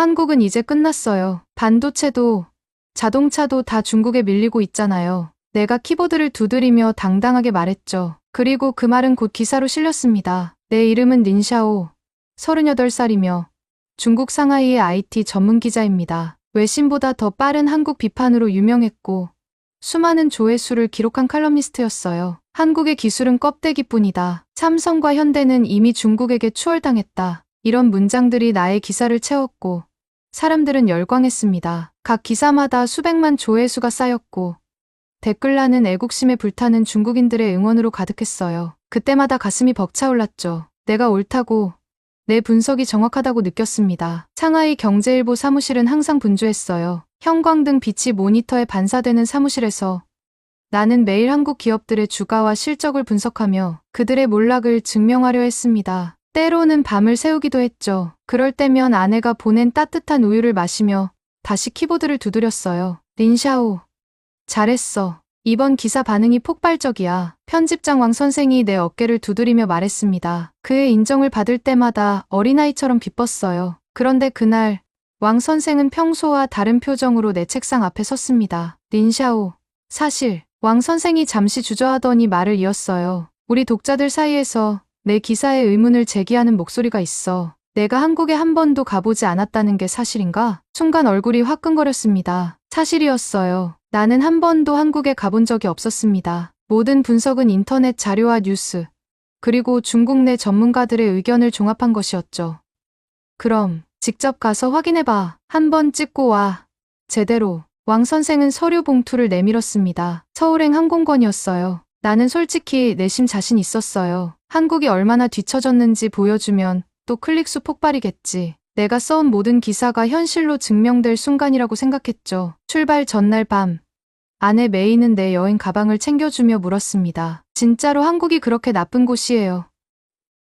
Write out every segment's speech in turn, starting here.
한국은 이제 끝났어요. 반도체도 자동차도 다 중국에 밀리고 있잖아요. 내가 키보드를 두드리며 당당하게 말했죠. 그리고 그 말은 곧 기사로 실렸습니다. 내 이름은 린샤오. 38살이며 중국 상하이의 IT 전문 기자입니다. 외신보다 더 빠른 한국 비판으로 유명했고 수많은 조회수를 기록한 칼럼니스트였어요. 한국의 기술은 껍데기뿐이다. 삼성과 현대는 이미 중국에게 추월당했다. 이런 문장들이 나의 기사를 채웠고 사람들은 열광했습니다. 각 기사마다 수백만 조회수가 쌓였고 댓글란은 애국심에 불타는 중국인들의 응원으로 가득했어요. 그때마다 가슴이 벅차올랐죠. 내가 옳다고, 내 분석이 정확하다고 느꼈습니다. 상하이 경제일보 사무실은 항상 분주했어요. 형광등 빛이 모니터에 반사되는 사무실에서 나는 매일 한국 기업들의 주가와 실적을 분석하며 그들의 몰락을 증명하려 했습니다. 때로는 밤을 새우기도 했죠. 그럴 때면 아내가 보낸 따뜻한 우유를 마시며 다시 키보드를 두드렸어요. 린샤오, 잘했어. 이번 기사 반응이 폭발적이야. 편집장 왕 선생이 내 어깨를 두드리며 말했습니다. 그의 인정을 받을 때마다 어린아이처럼 기뻤어요. 그런데 그날 왕 선생은 평소와 다른 표정으로 내 책상 앞에 섰습니다. 린샤오, 사실 왕 선생이 잠시 주저하더니 말을 이었어요. 우리 독자들 사이에서 내 기사에 의문을 제기하는 목소리가 있어. 내가 한국에 한 번도 가보지 않았다는 게 사실인가? 순간 얼굴이 화끈거렸습니다. 사실이었어요. 나는 한 번도 한국에 가본 적이 없었습니다. 모든 분석은 인터넷 자료와 뉴스, 그리고 중국 내 전문가들의 의견을 종합한 것이었죠. 그럼 직접 가서 확인해봐. 한번 찍고 와. 제대로. 왕 선생은 서류 봉투를 내밀었습니다. 서울행 항공권이었어요. 나는 솔직히 내심 자신 있었어요. 한국이 얼마나 뒤처졌는지 보여주면 또 클릭수 폭발이겠지. 내가 써온 모든 기사가 현실로 증명될 순간이라고 생각했죠. 출발 전날 밤, 아내 메이는 내 여행 가방을 챙겨주며 물었습니다. 진짜로 한국이 그렇게 나쁜 곳이에요?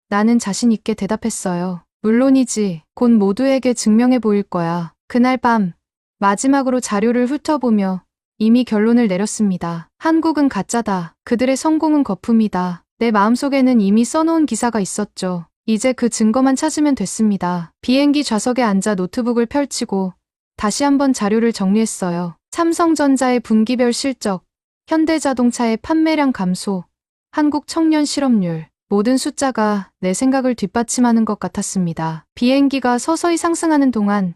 나는 자신 있게 대답했어요. 물론이지. 곧 모두에게 증명해 보일 거야. 그날 밤, 마지막으로 자료를 훑어보며 이미 결론을 내렸습니다. 한국은 가짜다. 그들의 성공은 거품이다. 내 마음속에는 이미 써놓은 기사가 있었죠. 이제 그 증거만 찾으면 됐습니다. 비행기 좌석에 앉아 노트북을 펼치고 다시 한번 자료를 정리했어요. 삼성전자의 분기별 실적, 현대자동차의 판매량 감소, 한국 청년 실업률, 모든 숫자가 내 생각을 뒷받침하는 것 같았습니다. 비행기가 서서히 상승하는 동안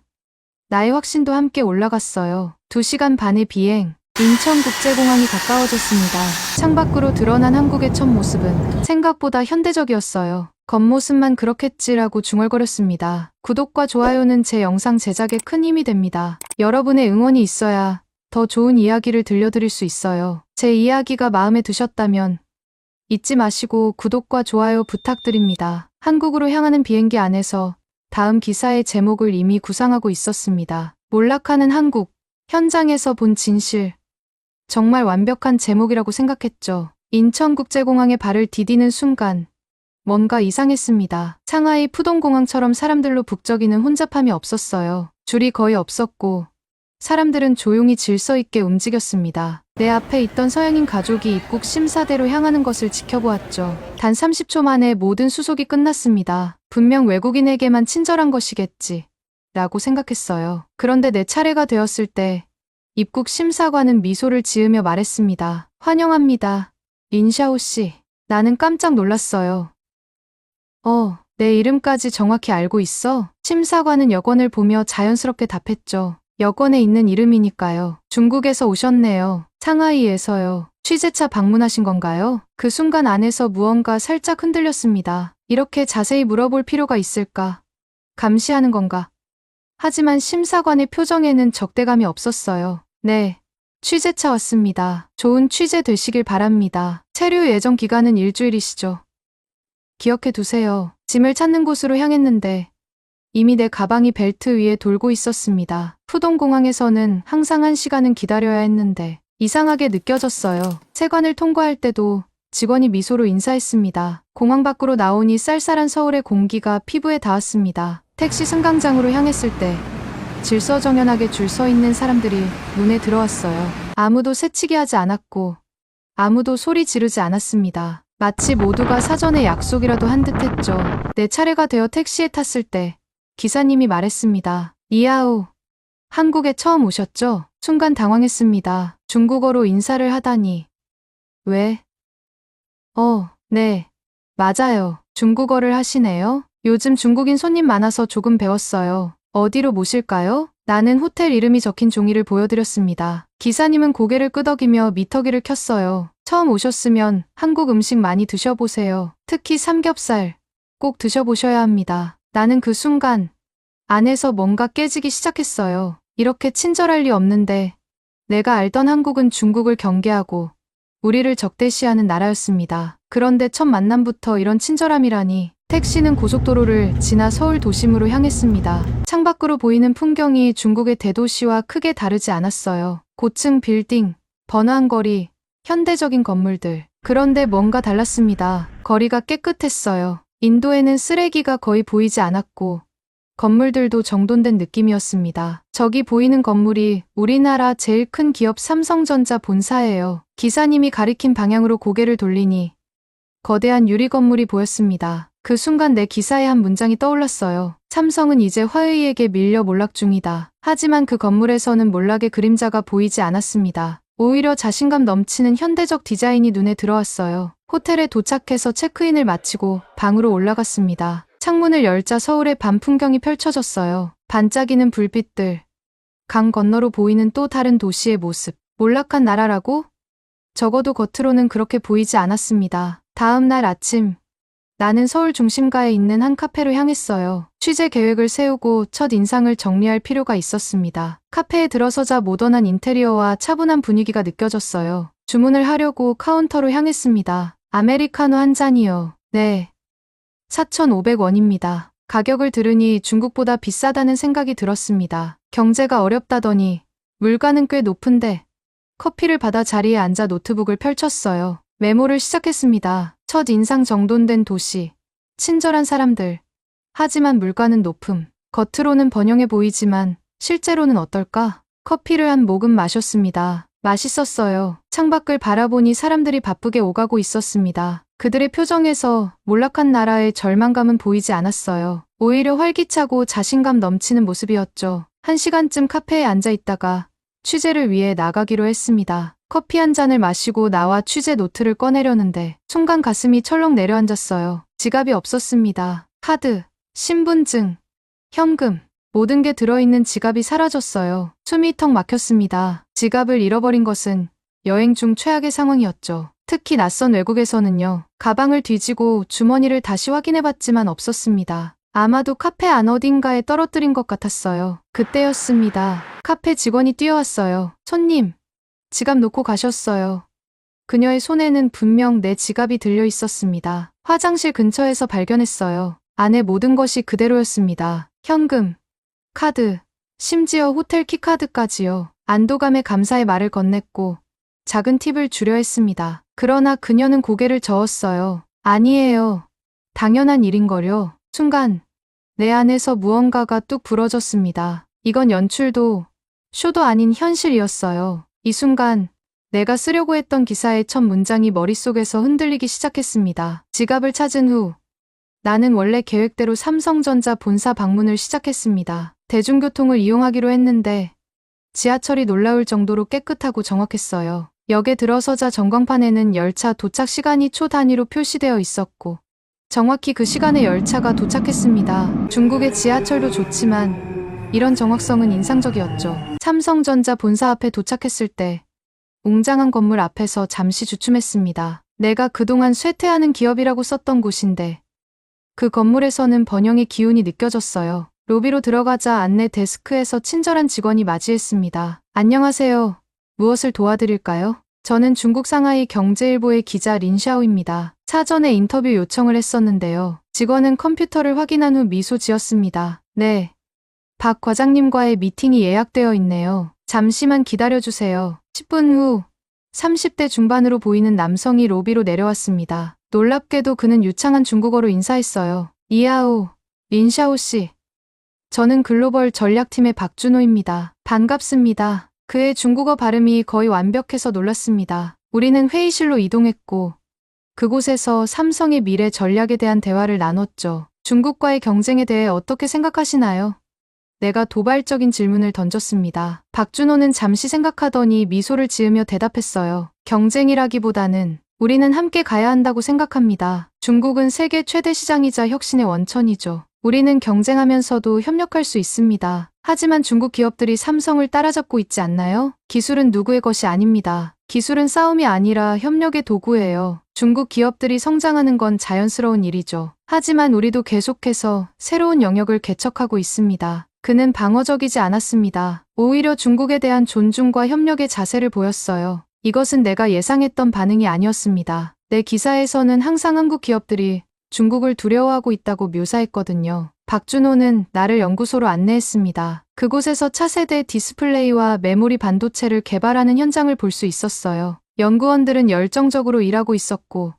나의 확신도 함께 올라갔어요. 2시간 반의 비행, 인천국제공항이 가까워졌습니다. 창밖으로 드러난 한국의 첫 모습은 생각보다 현대적이었어요. 겉모습만 그렇겠지라고 중얼거렸습니다. 구독과 좋아요는 제 영상 제작에 큰 힘이 됩니다. 여러분의 응원이 있어야 더 좋은 이야기를 들려드릴 수 있어요. 제 이야기가 마음에 드셨다면 잊지 마시고 구독과 좋아요 부탁드립니다. 한국으로 향하는 비행기 안에서 다음 기사의 제목을 이미 구상하고 있었습니다. 몰락하는 한국, 현장에서 본 진실. 정말 완벽한 제목이라고 생각했죠. 인천국제공항에 발을 디디는 순간 뭔가 이상했습니다. 상하이 푸동공항처럼 사람들로 북적이는 혼잡함이 없었어요. 줄이 거의 없었고 사람들은 조용히 질서 있게 움직였습니다. 내 앞에 있던 서양인 가족이 입국 심사대로 향하는 것을 지켜보았죠. 단 30초 만에 모든 수속이 끝났습니다. 분명 외국인에게만 친절한 것이겠지 라고 생각했어요. 그런데 내 차례가 되었을 때 입국 심사관은 미소를 지으며 말했습니다. 환영합니다. 린샤오 씨. 나는 깜짝 놀랐어요. 내 이름까지 정확히 알고 있어? 심사관은 여권을 보며 자연스럽게 답했죠. 여권에 있는 이름이니까요. 중국에서 오셨네요. 상하이에서요. 취재차 방문하신 건가요? 그 순간 안에서 무언가 살짝 흔들렸습니다. 이렇게 자세히 물어볼 필요가 있을까? 감시하는 건가? 하지만 심사관의 표정에는 적대감이 없었어요. 네. 취재차 왔습니다. 좋은 취재 되시길 바랍니다. 체류 예정 기간은 일주일이시죠. 기억해 두세요. 짐을 찾는 곳으로 향했는데 이미 내 가방이 벨트 위에 돌고 있었습니다. 푸동공항에서는 항상 1시간은 기다려야 했는데 이상하게 느껴졌어요. 세관을 통과할 때도 직원이 미소로 인사했습니다. 공항 밖으로 나오니 쌀쌀한 서울의 공기가 피부에 닿았습니다. 택시 승강장으로 향했을 때 질서정연하게 줄 서 있는 사람들이 눈에 들어왔어요. 아무도 새치기 하지 않았고 아무도 소리 지르지 않았습니다. 마치 모두가 사전에 약속이라도 한 듯했죠. 내 차례가 되어 택시에 탔을 때 기사님이 말했습니다. 이하우, 한국에 처음 오셨죠? 순간 당황했습니다. 중국어로 인사를 하다니. 왜? 네. 맞아요. 중국어를 하시네요. 요즘 중국인 손님 많아서 조금 배웠어요. 어디로 모실까요? 나는 호텔 이름이 적힌 종이를 보여드렸습니다. 기사님은 고개를 끄덕이며 미터기를 켰어요. 처음 오셨으면 한국 음식 많이 드셔보세요. 특히 삼겹살. 꼭 드셔보셔야 합니다. 나는 그 순간 안에서 뭔가 깨지기 시작했어요. 이렇게 친절할 리 없는데 내가 알던 한국은 중국을 경계하고 우리를 적대시하는 나라였습니다. 그런데 첫 만남부터 이런 친절함이라니. 택시는 고속도로를 지나 서울 도심으로 향했습니다. 창밖으로 보이는 풍경이 중국의 대도시와 크게 다르지 않았어요. 고층 빌딩, 번화한 거리, 현대적인 건물들. 그런데 뭔가 달랐습니다. 거리가 깨끗했어요. 인도에는 쓰레기가 거의 보이지 않았고 건물들도 정돈된 느낌이었습니다. 저기 보이는 건물이 우리나라 제일 큰 기업 삼성전자 본사예요. 기사님이 가리킨 방향으로 고개를 돌리니 거대한 유리 건물이 보였습니다. 그 순간 내 기사의 한 문장이 떠올랐어요. 삼성은 이제 화웨이에게 밀려 몰락 중이다. 하지만 그 건물에서는 몰락의 그림자가 보이지 않았습니다. 오히려 자신감 넘치는 현대적 디자인이 눈에 들어왔어요. 호텔에 도착해서 체크인을 마치고 방으로 올라갔습니다. 창문을 열자 서울의 밤 풍경이 펼쳐졌어요. 반짝이는 불빛들, 강 건너로 보이는 또 다른 도시의 모습. 몰락한 나라라고? 적어도 겉으로는 그렇게 보이지 않았습니다. 다음 날 아침, 나는 서울 중심가에 있는 한 카페로 향했어요. 취재 계획을 세우고 첫 인상을 정리할 필요가 있었습니다. 카페에 들어서자 모던한 인테리어와 차분한 분위기가 느껴졌어요. 주문을 하려고 카운터로 향했습니다. 아메리카노 한 잔이요. 네. 4,500원입니다. 가격을 들으니 중국보다 비싸다는 생각이 들었습니다. 경제가 어렵다더니 물가는 꽤 높은데. 커피를 받아 자리에 앉아 노트북을 펼쳤어요. 메모를 시작했습니다. 첫 인상 정돈된 도시, 친절한 사람들. 하지만 물가는 높음. 겉으로는 번영해 보이지만 실제로는 어떨까? 커피를 한 모금 마셨습니다. 맛있었어요. 창밖을 바라보니 사람들이 바쁘게 오가고 있었습니다. 그들의 표정에서 몰락한 나라의 절망감은 보이지 않았어요. 오히려 활기차고 자신감 넘치는 모습이었죠. 1시간쯤 카페에 앉아 있다가 취재를 위해 나가기로 했습니다. 커피 한 잔을 마시고 나와 취재 노트를 꺼내려는데 순간 가슴이 철렁 내려앉았어요. 지갑이 없었습니다. 카드, 신분증, 현금, 모든 게 들어있는 지갑이 사라졌어요. 숨이 턱 막혔습니다. 지갑을 잃어버린 것은 여행 중 최악의 상황이었죠. 특히 낯선 외국에서는요. 가방을 뒤지고 주머니를 다시 확인해봤지만 없었습니다. 아마도 카페 안 어딘가에 떨어뜨린 것 같았어요. 그때였습니다. 카페 직원이 뛰어왔어요. 손님, 지갑 놓고 가셨어요. 그녀의 손에는 분명 내 지갑이 들려 있었습니다. 화장실 근처에서 발견했어요. 안에 모든 것이 그대로였습니다. 현금, 카드, 심지어 호텔 키카드까지요. 안도감에 감사의 말을 건넸고 작은 팁을 주려 했습니다. 그러나 그녀는 고개를 저었어요. 아니에요. 당연한 일인걸요. 순간 내 안에서 무언가가 뚝 부러졌습니다. 이건 연출도 쇼도 아닌 현실이었어요. 이 순간 내가 쓰려고 했던 기사의 첫 문장이 머릿속에서 흔들리기 시작했습니다. 지갑을 찾은 후 나는 원래 계획대로 삼성전자 본사 방문을 시작했습니다. 대중교통을 이용하기로 했는데 지하철이 놀라울 정도로 깨끗하고 정확했어요. 역에 들어서자 전광판에는 열차 도착 시간이 초 단위로 표시되어 있었고 정확히 그 시간에 열차가 도착했습니다. 중국의 지하철도 좋지만 이런 정확성은 인상적이었죠. 삼성전자 본사 앞에 도착했을 때 웅장한 건물 앞에서 잠시 주춤했습니다. 내가 그동안 쇠퇴하는 기업이라고 썼던 곳인데 그 건물에서는 번영의 기운이 느껴졌어요. 로비로 들어가자 안내 데스크에서 친절한 직원이 맞이했습니다. 안녕하세요. 무엇을 도와드릴까요? 저는 중국 상하이 경제일보의 기자 린샤오입니다. 사전에 인터뷰 요청을 했었는데요. 직원은 컴퓨터를 확인한 후 미소 지었습니다. 네. 박 과장님과의 미팅이 예약되어 있네요. 잠시만 기다려주세요. 10분 후 30대 중반으로 보이는 남성이 로비로 내려왔습니다. 놀랍게도 그는 유창한 중국어로 인사했어요. 이하오, 린샤오 씨. 저는 글로벌 전략팀의 박준호입니다. 반갑습니다. 그의 중국어 발음이 거의 완벽해서 놀랐습니다. 우리는 회의실로 이동했고 그곳에서 삼성의 미래 전략에 대한 대화를 나눴죠. 중국과의 경쟁에 대해 어떻게 생각하시나요? 내가 도발적인 질문을 던졌습니다. 박준호는 잠시 생각하더니 미소를 지으며 대답했어요. 경쟁이라기보다는 우리는 함께 가야 한다고 생각합니다. 중국은 세계 최대 시장이자 혁신의 원천이죠. 우리는 경쟁하면서도 협력할 수 있습니다. 하지만 중국 기업들이 삼성을 따라잡고 있지 않나요? 기술은 누구의 것이 아닙니다. 기술은 싸움이 아니라 협력의 도구예요. 중국 기업들이 성장하는 건 자연스러운 일이죠. 하지만 우리도 계속해서 새로운 영역을 개척하고 있습니다. 그는 방어적이지 않았습니다. 오히려 중국에 대한 존중과 협력의 자세를 보였어요. 이것은 내가 예상했던 반응이 아니었습니다. 내 기사에서는 항상 한국 기업들이 중국을 두려워하고 있다고 묘사했거든요. 박준호는 나를 연구소로 안내했습니다. 그곳에서 차세대 디스플레이와 메모리 반도체를 개발하는 현장을 볼 수 있었어요. 연구원들은 열정적으로 일하고 있었고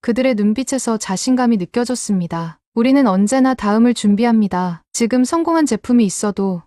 그들의 눈빛에서 자신감이 느껴졌습니다. 우리는 언제나 다음을 준비합니다. 지금 성공한 제품이 있어도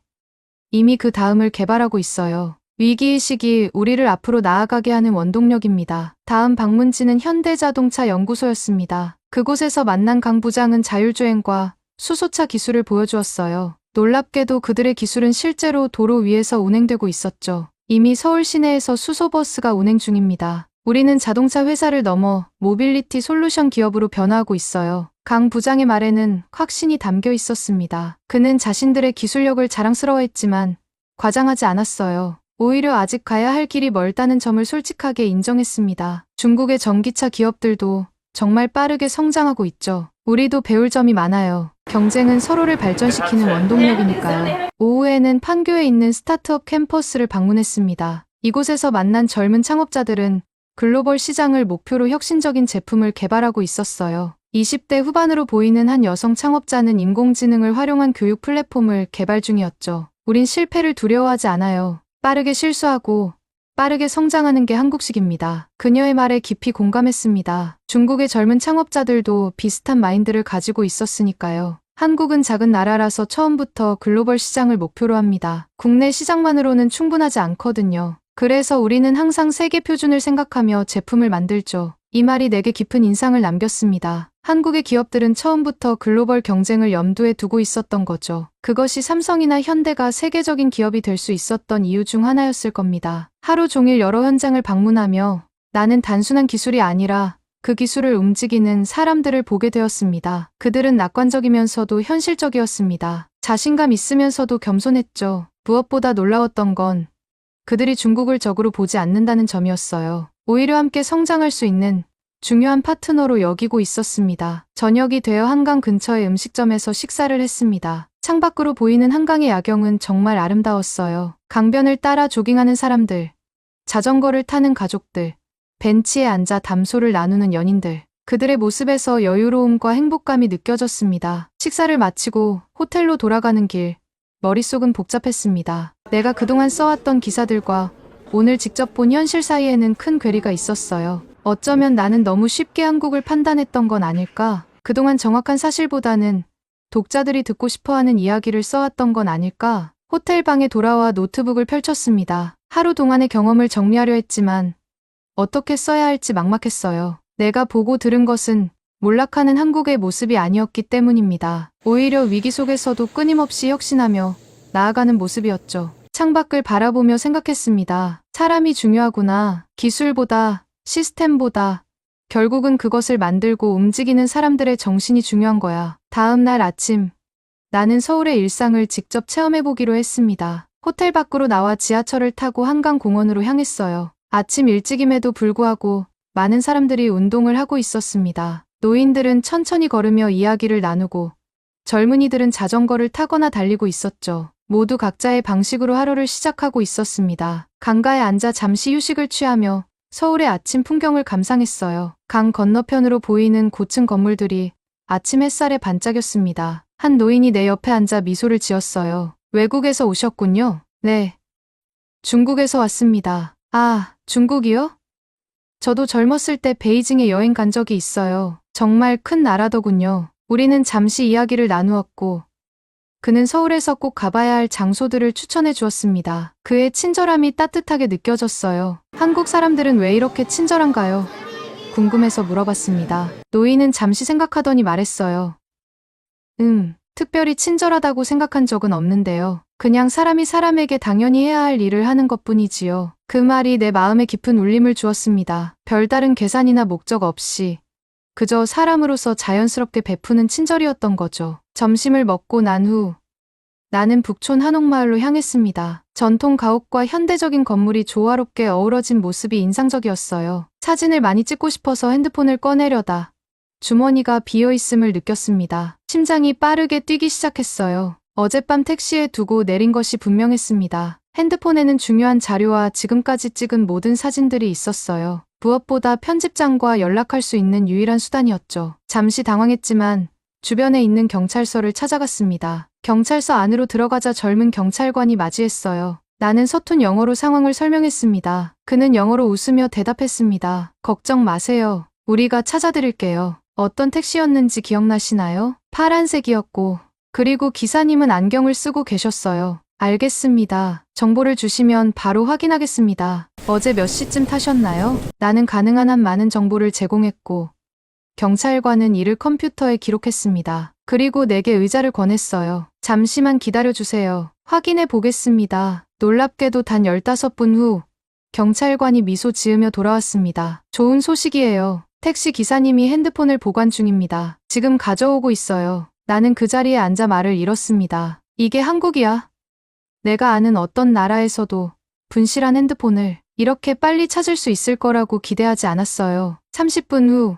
이미 그 다음을 개발하고 있어요. 위기의식이 우리를 앞으로 나아가게 하는 원동력입니다. 다음 방문지는 현대자동차 연구소였습니다. 그곳에서 만난 강 부장은 자율주행과 수소차 기술을 보여주었어요. 놀랍게도 그들의 기술은 실제로 도로 위에서 운행되고 있었죠. 이미 서울 시내에서 수소버스가 운행 중입니다. 우리는 자동차 회사를 넘어 모빌리티 솔루션 기업으로 변화하고 있어요. 강 부장의 말에는 확신이 담겨 있었습니다. 그는 자신들의 기술력을 자랑스러워했지만 과장하지 않았어요. 오히려 아직 가야 할 길이 멀다는 점을 솔직하게 인정했습니다. 중국의 전기차 기업들도 정말 빠르게 성장하고 있죠. 우리도 배울 점이 많아요. 경쟁은 서로를 발전시키는 원동력이니까요. 오후에는 판교에 있는 스타트업 캠퍼스를 방문했습니다. 이곳에서 만난 젊은 창업자들은 글로벌 시장을 목표로 혁신적인 제품을 개발하고 있었어요. 20대 후반으로 보이는 한 여성 창업자는 인공지능을 활용한 교육 플랫폼을 개발 중이었죠. 우린 실패를 두려워하지 않아요. 빠르게 실수하고 빠르게 성장하는 게 한국식입니다. 그녀의 말에 깊이 공감했습니다. 중국의 젊은 창업자들도 비슷한 마인드를 가지고 있었으니까요. 한국은 작은 나라라서 처음부터 글로벌 시장을 목표로 합니다. 국내 시장만으로는 충분하지 않거든요. 그래서 우리는 항상 세계 표준을 생각하며 제품을 만들죠. 이 말이 내게 깊은 인상을 남겼습니다. 한국의 기업들은 처음부터 글로벌 경쟁을 염두에 두고 있었던 거죠. 그것이 삼성이나 현대가 세계적인 기업이 될 수 있었던 이유 중 하나였을 겁니다. 하루 종일 여러 현장을 방문하며 나는 단순한 기술이 아니라 그 기술을 움직이는 사람들을 보게 되었습니다. 그들은 낙관적이면서도 현실적이었습니다. 자신감 있으면서도 겸손했죠. 무엇보다 놀라웠던 건 그들이 중국을 적으로 보지 않는다는 점이었어요. 오히려 함께 성장할 수 있는 중요한 파트너로 여기고 있었습니다. 저녁이 되어 한강 근처의 음식점에서 식사를 했습니다. 창밖으로 보이는 한강의 야경은 정말 아름다웠어요. 강변을 따라 조깅하는 사람들, 자전거를 타는 가족들, 벤치에 앉아 담소를 나누는 연인들. 그들의 모습에서 여유로움과 행복감이 느껴졌습니다. 식사를 마치고 호텔로 돌아가는 길, 머릿속은 복잡했습니다. 내가 그동안 써왔던 기사들과 오늘 직접 본 현실 사이에는 큰 괴리가 있었어요. 어쩌면 나는 너무 쉽게 한국을 판단했던 건 아닐까? 그동안 정확한 사실보다는 독자들이 듣고 싶어하는 이야기를 써왔던 건 아닐까? 호텔 방에 돌아와 노트북을 펼쳤습니다. 하루 동안의 경험을 정리하려 했지만 어떻게 써야 할지 막막했어요. 내가 보고 들은 것은 몰락하는 한국의 모습이 아니었기 때문입니다. 오히려 위기 속에서도 끊임없이 혁신하며 나아가는 모습이었죠. 창밖을 바라보며 생각했습니다. 사람이 중요하구나. 기술보다, 시스템보다 결국은 그것을 만들고 움직이는 사람들의 정신이 중요한 거야. 다음 날 아침, 나는 서울의 일상을 직접 체험해보기로 했습니다. 호텔 밖으로 나와 지하철을 타고 한강공원으로 향했어요. 아침 일찍임에도 불구하고 많은 사람들이 운동을 하고 있었습니다. 노인들은 천천히 걸으며 이야기를 나누고 젊은이들은 자전거를 타거나 달리고 있었죠. 모두 각자의 방식으로 하루를 시작하고 있었습니다. 강가에 앉아 잠시 휴식을 취하며 서울의 아침 풍경을 감상했어요. 강 건너편으로 보이는 고층 건물들이 아침 햇살에 반짝였습니다. 한 노인이 내 옆에 앉아 미소를 지었어요. 외국에서 오셨군요. 네. 중국에서 왔습니다. 아, 중국이요? 저도 젊었을 때 베이징에 여행 간 적이 있어요. 정말 큰 나라더군요. 우리는 잠시 이야기를 나누었고 그는 서울에서 꼭 가봐야 할 장소들을 추천해 주었습니다. 그의 친절함이 따뜻하게 느껴졌어요. 한국 사람들은 왜 이렇게 친절한가요? 궁금해서 물어봤습니다. 노인은 잠시 생각하더니 말했어요. 특별히 친절하다고 생각한 적은 없는데요. 그냥 사람이 사람에게 당연히 해야 할 일을 하는 것뿐이지요. 그 말이 내 마음에 깊은 울림을 주었습니다. 별다른 계산이나 목적 없이 그저 사람으로서 자연스럽게 베푸는 친절이었던 거죠. 점심을 먹고 난 후 나는 북촌 한옥마을로 향했습니다. 전통 가옥과 현대적인 건물이 조화롭게 어우러진 모습이 인상적이었어요. 사진을 많이 찍고 싶어서 핸드폰을 꺼내려다 주머니가 비어있음을 느꼈습니다. 심장이 빠르게 뛰기 시작했어요. 어젯밤 택시에 두고 내린 것이 분명했습니다. 핸드폰에는 중요한 자료와 지금까지 찍은 모든 사진들이 있었어요. 무엇보다 편집장과 연락할 수 있는 유일한 수단이었죠. 잠시 당황했지만 주변에 있는 경찰서를 찾아갔습니다. 경찰서 안으로 들어가자 젊은 경찰관이 맞이했어요. 나는 서툰 영어로 상황을 설명했습니다. 그는 영어로 웃으며 대답했습니다. 걱정 마세요. 우리가 찾아드릴게요. 어떤 택시였는지 기억나시나요? 파란색이었고, 그리고 기사님은 안경을 쓰고 계셨어요. 알겠습니다. 정보를 주시면 바로 확인하겠습니다. 어제 몇 시쯤 타셨나요? 나는 가능한 한 많은 정보를 제공했고, 경찰관은 이를 컴퓨터에 기록했습니다. 그리고 내게 의자를 권했어요. 잠시만 기다려주세요. 확인해 보겠습니다. 놀랍게도 단 15분 후 경찰관이 미소 지으며 돌아왔습니다. 좋은 소식이에요. 택시 기사님이 핸드폰을 보관 중입니다. 지금 가져오고 있어요. 나는 그 자리에 앉아 말을 잃었습니다. 이게 한국이야. 내가 아는 어떤 나라에서도 분실한 핸드폰을 이렇게 빨리 찾을 수 있을 거라고 기대하지 않았어요. 30분 후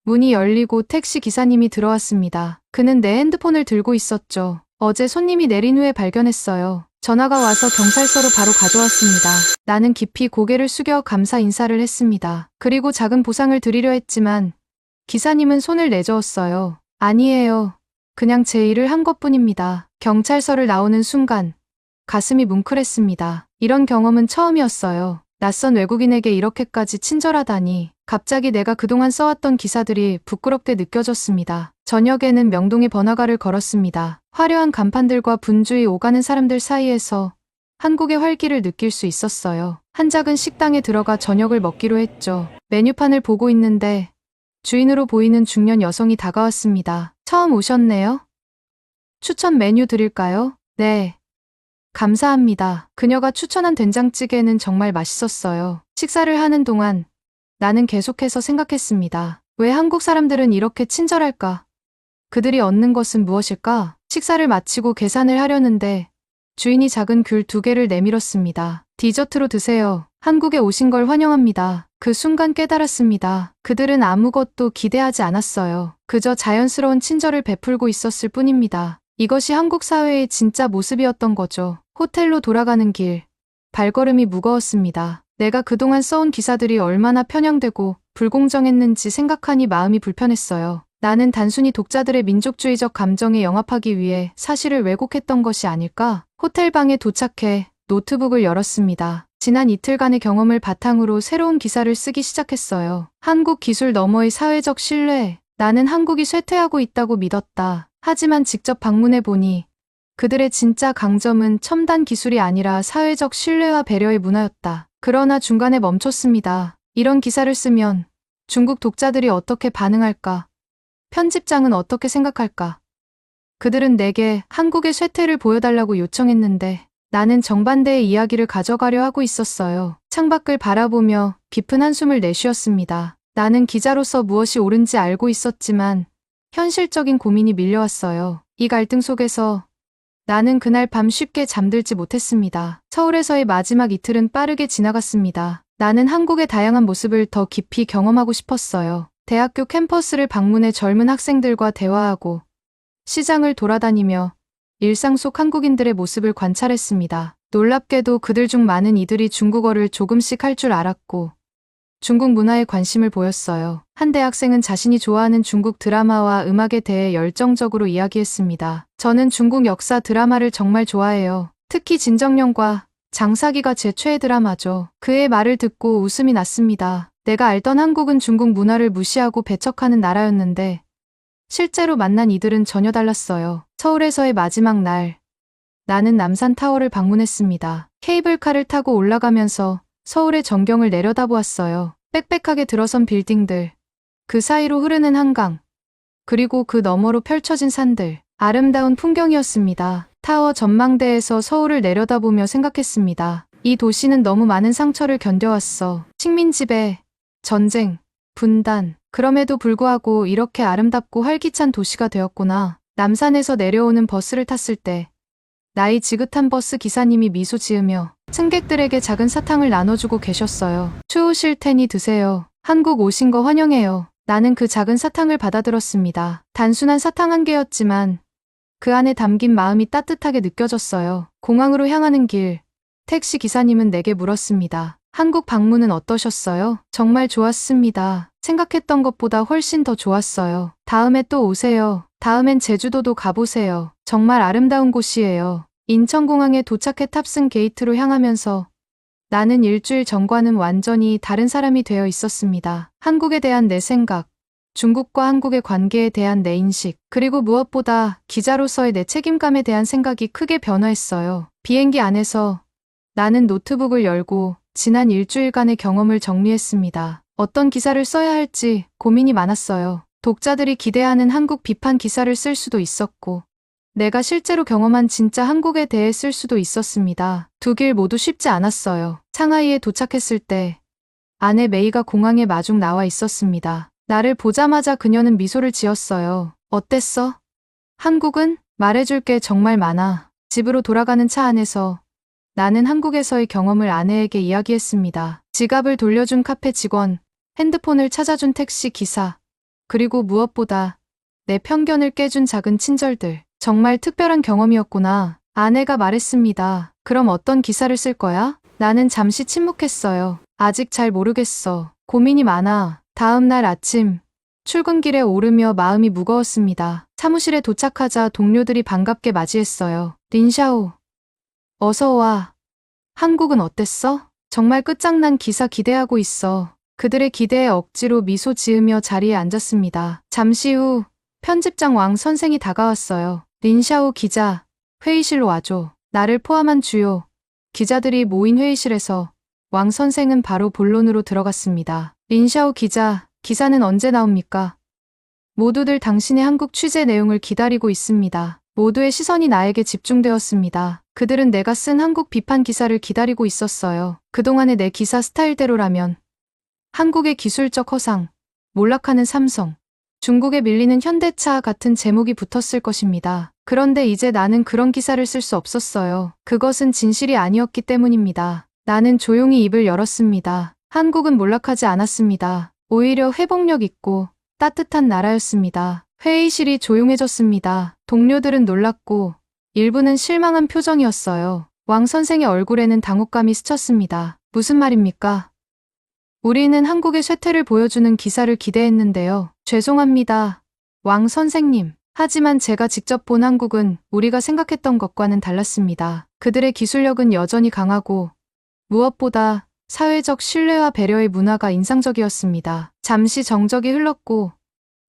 문이 열리고 택시 기사님이 들어왔습니다. 그는 내 핸드폰을 들고 있었죠. 어제 손님이 내린 후에 발견했어요. 전화가 와서 경찰서로 바로 가져왔습니다. 나는 깊이 고개를 숙여 감사 인사를 했습니다. 그리고 작은 보상을 드리려 했지만 기사님은 손을 내저었어요. 아니에요. 그냥 제 일을 한 것뿐입니다. 경찰서를 나오는 순간 가슴이 뭉클했습니다. 이런 경험은 처음이었어요. 낯선 외국인에게 이렇게까지 친절하다니. 갑자기 내가 그동안 써왔던 기사들이 부끄럽게 느껴졌습니다. 저녁에는 명동의 번화가를 걸었습니다. 화려한 간판들과 분주히 오가는 사람들 사이에서 한국의 활기를 느낄 수 있었어요. 한 작은 식당에 들어가 저녁을 먹기로 했죠. 메뉴판을 보고 있는데 주인으로 보이는 중년 여성이 다가왔습니다. 처음 오셨네요? 추천 메뉴 드릴까요? 네. 감사합니다. 그녀가 추천한 된장찌개는 정말 맛있었어요. 식사를 하는 동안 나는 계속해서 생각했습니다. 왜 한국 사람들은 이렇게 친절할까? 그들이 얻는 것은 무엇일까? 식사를 마치고 계산을 하려는데 주인이 작은 귤 2개를 내밀었습니다. 디저트로 드세요. 한국에 오신 걸 환영합니다. 그 순간 깨달았습니다. 그들은 아무것도 기대하지 않았어요. 그저 자연스러운 친절을 베풀고 있었을 뿐입니다. 이것이 한국 사회의 진짜 모습이었던 거죠. 호텔로 돌아가는 길. 발걸음이 무거웠습니다. 내가 그동안 써온 기사들이 얼마나 편향되고 불공정했는지 생각하니 마음이 불편했어요. 나는 단순히 독자들의 민족주의적 감정에 영합하기 위해 사실을 왜곡했던 것이 아닐까? 호텔 방에 도착해 노트북을 열었습니다. 지난 이틀간의 경험을 바탕으로 새로운 기사를 쓰기 시작했어요. 한국 기술 너머의 사회적 신뢰. 나는 한국이 쇠퇴하고 있다고 믿었다. 하지만 직접 방문해 보니 그들의 진짜 강점은 첨단 기술이 아니라 사회적 신뢰와 배려의 문화였다. 그러나 중간에 멈췄습니다. 이런 기사를 쓰면 중국 독자들이 어떻게 반응할까? 편집장은 어떻게 생각할까? 그들은 내게 한국의 쇠퇴를 보여달라고 요청했는데 나는 정반대의 이야기를 가져가려 하고 있었어요. 창밖을 바라보며 깊은 한숨을 내쉬었습니다. 나는 기자로서 무엇이 옳은지 알고 있었지만 현실적인 고민이 밀려왔어요. 이 갈등 속에서 나는 그날 밤 쉽게 잠들지 못했습니다. 서울에서의 마지막 이틀은 빠르게 지나갔습니다. 나는 한국의 다양한 모습을 더 깊이 경험하고 싶었어요. 대학교 캠퍼스를 방문해 젊은 학생들과 대화하고 시장을 돌아다니며 일상 속 한국인들의 모습을 관찰했습니다. 놀랍게도 그들 중 많은 이들이 중국어를 조금씩 할 줄 알았고 중국 문화에 관심을 보였어요. 한 대학생은 자신이 좋아하는 중국 드라마와 음악에 대해 열정적으로 이야기했습니다. 저는 중국 역사 드라마를 정말 좋아해요. 특히 진정령과 장사기가 제 최애 드라마죠. 그의 말을 듣고 웃음이 났습니다. 내가 알던 한국은 중국 문화를 무시하고 배척하는 나라였는데 실제로 만난 이들은 전혀 달랐어요. 서울에서의 마지막 날, 나는 남산타워를 방문했습니다. 케이블카를 타고 올라가면서 서울의 전경을 내려다보았어요. 빽빽하게 들어선 빌딩들, 그 사이로 흐르는 한강, 그리고 그 너머로 펼쳐진 산들. 아름다운 풍경이었습니다. 타워 전망대에서 서울을 내려다보며 생각했습니다. 이 도시는 너무 많은 상처를 견뎌왔어. 식민지배, 전쟁, 분단. 그럼에도 불구하고 이렇게 아름답고 활기찬 도시가 되었구나. 남산에서 내려오는 버스를 탔을 때 나이 지긋한 버스 기사님이 미소 지으며 승객들에게 작은 사탕을 나눠주고 계셨어요. 추우실 테니 드세요. 한국 오신 거 환영해요. 나는 그 작은 사탕을 받아들었습니다. 단순한 사탕 한 개였지만 그 안에 담긴 마음이 따뜻하게 느껴졌어요. 공항으로 향하는 길, 택시 기사님은 내게 물었습니다. 한국 방문은 어떠셨어요? 정말 좋았습니다. 생각했던 것보다 훨씬 더 좋았어요. 다음에 또 오세요. 다음엔 제주도도 가보세요. 정말 아름다운 곳이에요. 인천공항에 도착해 탑승 게이트로 향하면서 나는 일주일 전과는 완전히 다른 사람이 되어 있었습니다. 한국에 대한 내 생각, 중국과 한국의 관계에 대한 내 인식, 그리고 무엇보다 기자로서의 내 책임감에 대한 생각이 크게 변화했어요. 비행기 안에서 나는 노트북을 열고 지난 일주일간의 경험을 정리했습니다. 어떤 기사를 써야 할지 고민이 많았어요. 독자들이 기대하는 한국 비판 기사를 쓸 수도 있었고, 내가 실제로 경험한 진짜 한국에 대해 쓸 수도 있었습니다. 두 길 모두 쉽지 않았어요. 상하이에 도착했을 때 아내 메이가 공항에 마중 나와 있었습니다. 나를 보자마자 그녀는 미소를 지었어요. 어땠어? 한국은? 말해줄 게 정말 많아. 집으로 돌아가는 차 안에서 나는 한국에서의 경험을 아내에게 이야기했습니다. 지갑을 돌려준 카페 직원, 핸드폰을 찾아준 택시 기사, 그리고 무엇보다 내 편견을 깨준 작은 친절들. 정말 특별한 경험이었구나. 아내가 말했습니다. 그럼 어떤 기사를 쓸 거야? 나는 잠시 침묵했어요. 아직 잘 모르겠어. 고민이 많아. 다음 날 아침, 출근길에 오르며 마음이 무거웠습니다. 사무실에 도착하자 동료들이 반갑게 맞이했어요. 린샤오. 어서 와. 한국은 어땠어? 정말 끝장난 기사 기대하고 있어. 그들의 기대에 억지로 미소 지으며 자리에 앉았습니다. 잠시 후 편집장 왕 선생이 다가왔어요. 린샤오 기자, 회의실로 와줘. 나를 포함한 주요 기자들이 모인 회의실에서 왕 선생은 바로 본론으로 들어갔습니다. 린샤오 기자, 기사는 언제 나옵니까? 모두들 당신의 한국 취재 내용을 기다리고 있습니다. 모두의 시선이 나에게 집중되었습니다. 그들은 내가 쓴 한국 비판 기사를 기다리고 있었어요. 그동안의 내 기사 스타일대로라면 한국의 기술적 허상, 몰락하는 삼성, 중국에 밀리는 현대차 같은 제목이 붙었을 것입니다. 그런데 이제 나는 그런 기사를 쓸 수 없었어요. 그것은 진실이 아니었기 때문입니다. 나는 조용히 입을 열었습니다. 한국은 몰락하지 않았습니다. 오히려 회복력 있고 따뜻한 나라였습니다. 회의실이 조용해졌습니다. 동료들은 놀랐고 일부는 실망한 표정이었어요. 왕 선생의 얼굴에는 당혹감이 스쳤습니다. 무슨 말입니까? 우리는 한국의 쇠퇴를 보여주는 기사를 기대했는데요. 죄송합니다. 왕 선생님. 하지만 제가 직접 본 한국은 우리가 생각했던 것과는 달랐습니다. 그들의 기술력은 여전히 강하고 무엇보다 사회적 신뢰와 배려의 문화가 인상적이었습니다. 잠시 정적이 흘렀고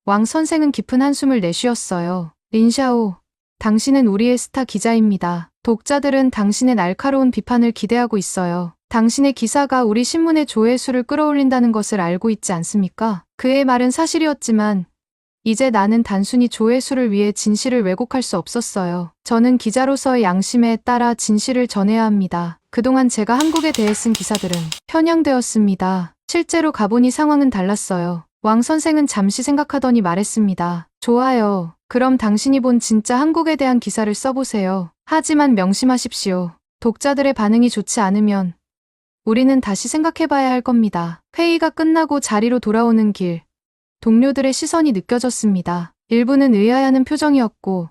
왕 선생은 깊은 한숨을 내쉬었어요. 린샤오, 당신은 우리의 스타 기자입니다. 독자들은 당신의 날카로운 비판을 기대하고 있어요. 당신의 기사가 우리 신문의 조회수를 끌어올린다는 것을 알고 있지 않습니까? 그의 말은 사실이었지만 이제 나는 단순히 조회수를 위해 진실을 왜곡할 수 없었어요. 저는 기자로서의 양심에 따라 진실을 전해야 합니다. 그동안 제가 한국에 대해 쓴 기사들은 편향되었습니다. 실제로 가보니 상황은 달랐어요. 왕 선생은 잠시 생각하더니 말했습니다. 좋아요. 그럼 당신이 본 진짜 한국에 대한 기사를 써보세요. 하지만 명심하십시오. 독자들의 반응이 좋지 않으면 우리는 다시 생각해봐야 할 겁니다. 회의가 끝나고 자리로 돌아오는 길, 동료들의 시선이 느껴졌습니다. 일부는 의아해하는 표정이었고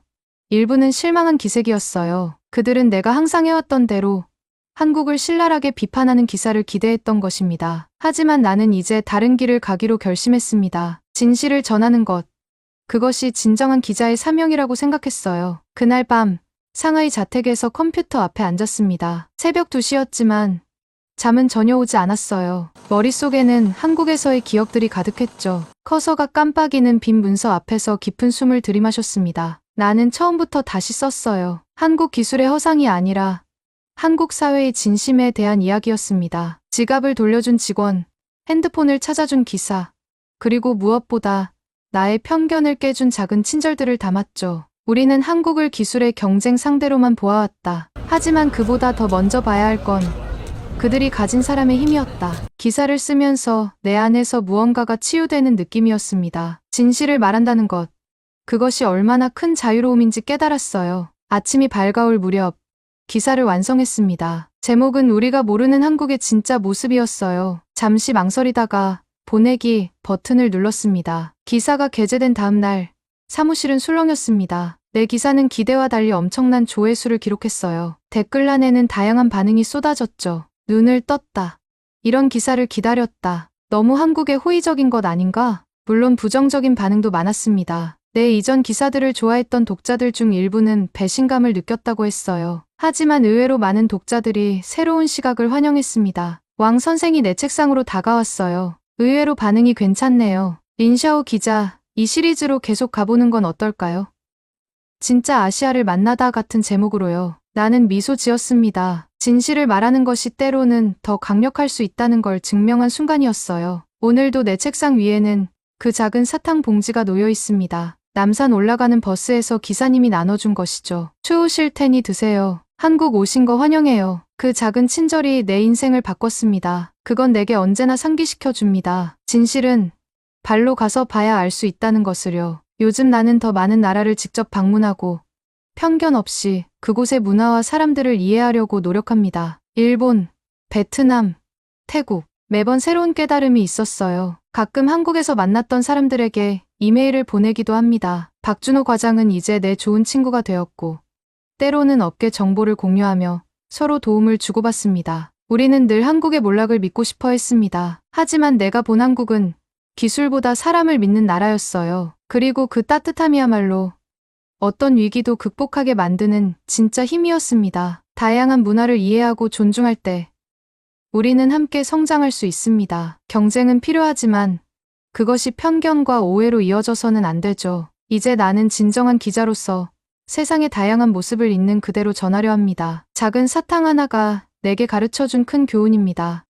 일부는 실망한 기색이었어요. 그들은 내가 항상 해왔던 대로 한국을 신랄하게 비판하는 기사를 기대했던 것입니다. 하지만 나는 이제 다른 길을 가기로 결심했습니다. 진실을 전하는 것, 그것이 진정한 기자의 사명이라고 생각했어요. 그날 밤 상하이 자택에서 컴퓨터 앞에 앉았습니다. 새벽 2시였지만 잠은 전혀 오지 않았어요. 머릿속에는 한국에서의 기억들이 가득했죠. 커서가 깜빡이는 빈 문서 앞에서 깊은 숨을 들이마셨습니다. 나는 처음부터 다시 썼어요. 한국 기술의 허상이 아니라 한국 사회의 진심에 대한 이야기였습니다. 지갑을 돌려준 직원, 핸드폰을 찾아준 기사, 그리고 무엇보다 나의 편견을 깨준 작은 친절들을 담았죠. 우리는 한국을 기술의 경쟁 상대로만 보아왔다. 하지만 그보다 더 먼저 봐야 할 건 그들이 가진 사람의 힘이었다. 기사를 쓰면서 내 안에서 무언가가 치유되는 느낌이었습니다. 진실을 말한다는 것. 그것이 얼마나 큰 자유로움인지 깨달았어요. 아침이 밝아올 무렵 기사를 완성했습니다. 제목은 우리가 모르는 한국의 진짜 모습이었어요. 잠시 망설이다가 보내기 버튼을 눌렀습니다. 기사가 게재된 다음 날 사무실은 술렁였습니다. 내 기사는 기대와 달리 엄청난 조회수를 기록했어요. 댓글란에는 다양한 반응이 쏟아졌죠. 눈을 떴다. 이런 기사를 기다렸다. 너무 한국에 호의적인 것 아닌가? 물론 부정적인 반응도 많았습니다. 내 이전 기사들을 좋아했던 독자들 중 일부는 배신감을 느꼈다고 했어요. 하지만 의외로 많은 독자들이 새로운 시각을 환영했습니다. 왕 선생이 내 책상으로 다가왔어요. 의외로 반응이 괜찮네요. 린샤오 기자, 이 시리즈로 계속 가보는 건 어떨까요? 진짜 아시아를 만나다 같은 제목으로요. 나는 미소 지었습니다. 진실을 말하는 것이 때로는 더 강력할 수 있다는 걸 증명한 순간이었어요. 오늘도 내 책상 위에는 그 작은 사탕 봉지가 놓여 있습니다. 남산 올라가는 버스에서 기사님이 나눠준 것이죠. 추우실 테니 드세요. 한국 오신 거 환영해요. 그 작은 친절이 내 인생을 바꿨습니다. 그건 내게 언제나 상기시켜 줍니다. 진실은 발로 가서 봐야 알 수 있다는 것을요. 요즘 나는 더 많은 나라를 직접 방문하고 편견 없이 그곳의 문화와 사람들을 이해하려고 노력합니다. 일본, 베트남, 태국. 매번 새로운 깨달음이 있었어요. 가끔 한국에서 만났던 사람들에게 이메일을 보내기도 합니다. 박준호 과장은 이제 내 좋은 친구가 되었고, 때로는 업계 정보를 공유하며 서로 도움을 주고받습니다. 우리는 늘 한국의 몰락을 믿고 싶어 했습니다. 하지만 내가 본 한국은 기술보다 사람을 믿는 나라였어요. 그리고 그 따뜻함이야말로 어떤 위기도 극복하게 만드는 진짜 힘이었습니다. 다양한 문화를 이해하고 존중할 때 우리는 함께 성장할 수 있습니다. 경쟁은 필요하지만 그것이 편견과 오해로 이어져서는 안 되죠. 이제 나는 진정한 기자로서 세상의 다양한 모습을 있는 그대로 전하려 합니다. 작은 사탕 하나가 내게 가르쳐준 큰 교훈입니다.